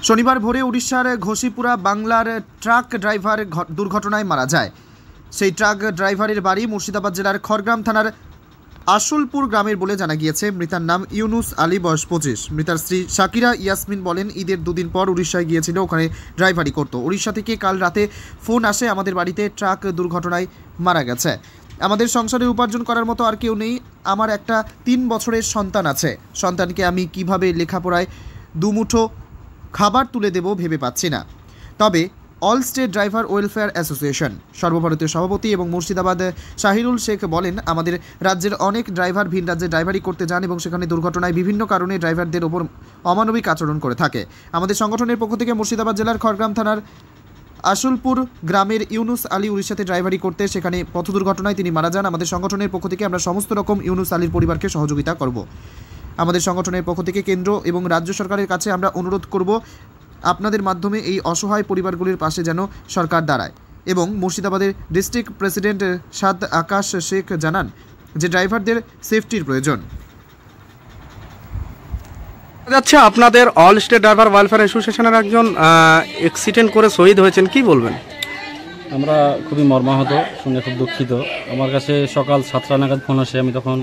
শনিবার ভোরে উড়িষ্যার ঘোষিপুরা বাংলার ট্রাক ড্রাইভার দুর্ঘটনায় মারা যায়। সেই ট্রাক ড্রাইভারের বাড়ি মুর্শিদাবাদ জেলার খড়গ্রাম থানার আসলপুর গ্রামের বলে জানা গিয়েছে। মৃতার নাম ইউনুস আলী, বয়স 25। মৃতার স্ত্রী শাকিরা ইয়াসমিন বলেন, ঈদের দুদিন পর উড়িষ্যায় গিয়েছিল, ওখানে ড্রাইভারি করত। উড়িষ্যা থেকে কাল রাতে ফোন আসে, আমাদের বাড়িতে ট্রাক দুর্ঘটনায় মারা গেছে। আমাদের সংসারে উপার্জন করার মতো আর কেউ নেই। আমার একটা 3 বছরের সন্তান আছে। সন্তানকে আমি কিভাবে লেখাপড়ায় দুমুঠো খাবার তুলে দেব ভেবে পাচ্ছি না। তবে all state driver welfare association সর্বভারতীয় সভাপতি এবং মুর্শিদাবাদ শাহিরুল শেখ বলেন, আমাদের রাজ্যের অনেক ড্রাইভার ভিন রাজ্যে ড্রাইভারি করতে যান এবং সেখানে দুর্ঘটনায় বিভিন্ন কারণে ড্রাইভারদের ওপর অমানবিক আচরণ করে থাকে। আমাদের সংগঠনের পক্ষ থেকে মুর্শিদাবাদ জেলার খড়গ্রাম থানার আসলপুর গ্রামের ইউনুস আলী উড়িষ্যাতে ড্রাইভারি করতে সেখানে পথ দুর্ঘটনায় তিনি মারা যান। আমাদের সংগঠনের পক্ষ থেকে আমরা সমস্ত রকম ইউনুস আলীর পরিবারকে সহযোগিতা করব। আমাদের সংগঠনের পক্ষ থেকে কেন্দ্র এবং রাজ্য সরকারের কাছে আমরা অনুরোধ করব, আপনাদের মাধ্যমে এই অসহায় পরিবারগুলির পাশে যেন সরকার দাঁড়ায়। এবং মুর্শিদাবাদের ডিস্ট্রিক্ট প্রেসিডেন্ট সাদ আকাশ শেখ জানান যে ড্রাইভারদের সেফটির প্রয়োজন। যাচ্ছে আপনাদের অল স্টেট ড্রাইভার ওয়েলফেয়ার অ্যাসোসিয়েশনের একজন অ্যাক্সিডেন্ট করে শহীদ হয়েছেন, কি বলবেন? আমরা খুবই মর্মাহত, শুনে খুব দুঃখিত। আমার কাছে সকাল 7টা নাগাদ ফোন আসে, আমি তখন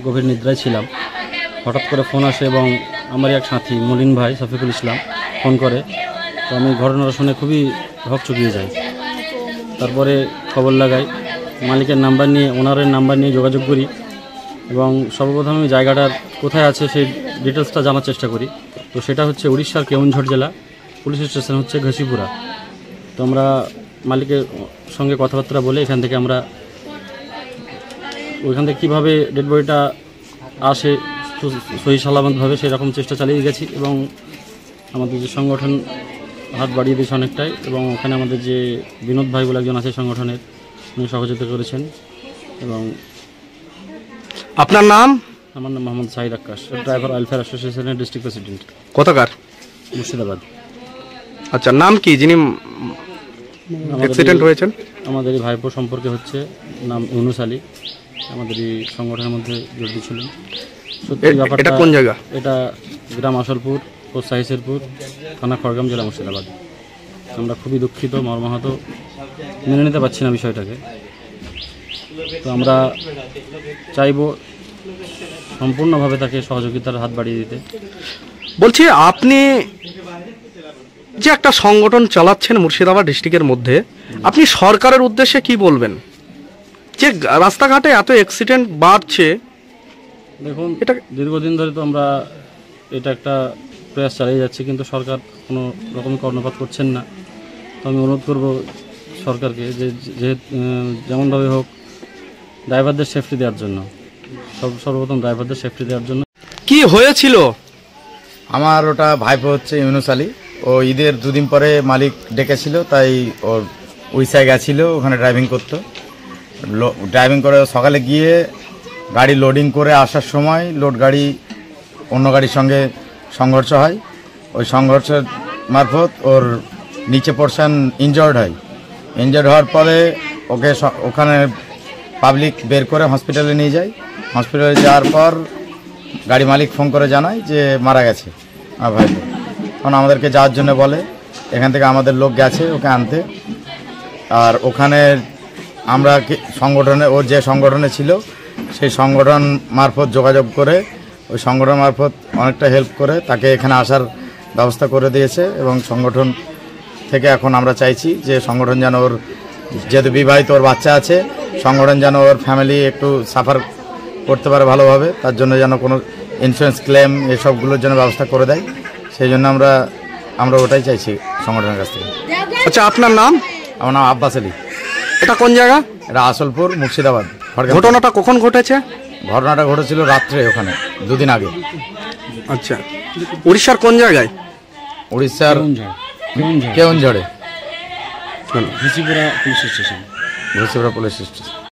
গভীর নিদ্রায় ছিলাম। হঠাৎ করে ফোন আসে এবং আমারই এক সাথী মলিন ভাই শফিকুল ইসলাম ফোন করে। তো আমি ঘটনাটা শুনে খুবই হকচকিয়ে যাই। তারপরে খবর লাগাই, মালিকের নাম্বার নিয়ে, ওনারের নাম্বার নিয়ে যোগাযোগ করি এবং সর্বপ্রথম আমি জায়গাটার কোথায় আছে সেই ডিটেলসটা জানার চেষ্টা করি। তো সেটা হচ্ছে উড়িষ্যার কেউনঝড় জেলা, পুলিশ স্টেশন হচ্ছে ঘোষিপুরা। তো আমরা মালিকের সঙ্গে কথাবার্তা বলে এখান থেকে আমরা ওইখান থেকে কীভাবে ডেড বডিটা আসে সহি সালামতভাবে সেরকম চেষ্টা চালিয়ে গেছি এবং আমাদের যে সংগঠন হাত বাড়িয়ে দিয়েছে অনেকটাই। এবং ওখানে আমাদের যে বিনোদ ভাই বলে একজন আছে সংগঠনের, উনি সহযোগিতা করেছেন। এবং আপনার নাম? আমার নাম মোহাম্মদ সাহিদ আকাশ, ড্রাইভার ওয়েলফেয়ার অ্যাসোসিয়েশনের ডিস্ট্রিক্ট প্রেসিডেন্ট। কোথাকার? মুর্শিদাবাদ। আচ্ছা, নাম কি যিনি অ্যাক্সিডেন্ট হয়েছেন? আমাদের এই ভাইপো সম্পর্কে হচ্ছে, নাম ইউনুস আলী, আমাদের এই সংগঠনের মধ্যে জড়িত ছিলেন। সত্যি ব্যাপারটা, এটা কোন জায়গা? এটা গ্রাম আসলপুর, পোস্ট সাহিসেরপুর, থানা খড়গ্রাম, জেলা মুর্শিদাবাদ। আমরা খুবই দুঃখিত, মর্মাহত, মেনে নিতে পারছি না বিষয়টাকে। তো আমরা চাইব সম্পূর্ণভাবে তাকে সহযোগিতার হাত বাড়িয়ে দিতে। বলছি, আপনি যে একটা সংগঠন চালাচ্ছেন মুর্শিদাবাদ ডিস্ট্রিক্টের মধ্যে, আপনি সরকারের উদ্দেশ্যে কি বলবেন? যে রাস্তাঘাটে এত অ্যাক্সিডেন্ট বাড়ছে, দেখুন, এটা দীর্ঘদিন ধরে তো আমরা এটা একটা প্রয়াস চালিয়ে যাচ্ছি, কিন্তু সরকার কোনো রকম কর্ণপাত করছেন না। তো আমি অনুরোধ করব সরকারকে যে যেমনভাবে হোক ড্রাইভারদের সেফটি দেওয়ার জন্য, সর্বপ্রথম ড্রাইভারদের সেফটি দেওয়ার জন্য। কি হয়েছিল? আমার ওটা ভাইপো হচ্ছে ইউনুস আলী। ও ঈদের দুদিন পরে মালিক ডেকেছিল, তাই ওর উড়িষ্যায় গেছিল, ওখানে ড্রাইভিং করতো। ড্রাইভিং করে সকালে গিয়ে গাড়ি লোডিং করে আসার সময় লোড গাড়ি অন্য গাড়ির সঙ্গে সংঘর্ষ হয়। ওই সংঘর্ষের মারফত ওর নিচে পোর্শন ইনজার্ড হয়। ইনজার্ড হওয়ার পরে ওকে ওখানে পাবলিক বের করে হসপিটালে নিয়ে যায়। হসপিটালে যাওয়ার পর গাড়ি মালিক ফোন করে জানায় যে মারা গেছে ভাই। তখন আমাদেরকে যাওয়ার জন্য বলে, এখান থেকে আমাদের লোক গেছে ওকে আনতে। আর ওখানে আমরা সংগঠনে, ওর যে সংগঠনে ছিল সেই সংগঠন মারফত যোগাযোগ করে, ওই সংগঠন মারফত অনেকটা হেল্প করে তাকে এখানে আসার ব্যবস্থা করে দিয়েছে। এবং সংগঠন থেকে এখন আমরা চাইছি যে সংগঠন যেন ওর, যেহেতু বিবাহিত ওর বাচ্চা আছে, সংগঠন যেন ওর ফ্যামিলি একটু সাফার করতে পারে ভালোভাবে, তার জন্য যেন কোনো ইন্স্যুরেন্স ক্লেম এসবগুলোর জন্য ব্যবস্থা করে দেয়। সেই জন্য আমরা ওটাই চাইছি সংগঠনের কাছ থেকে। আচ্ছা, আপনার নাম? আমার নাম আব্বাস আলী। এটা কোন জায়গা? এটা আসলপুর, মুর্শিদাবাদ। ঘটনাটা কখন ঘটেছে? ঘটনাটা ঘটেছিল রাত্রে, ওখানে দুদিন আগে। আচ্ছা, উড়িষ্যার কোন জায়গায়? উড়িষ্যার কেউনঝড়ে, Ghoshipura police station. Ghoshipura police station.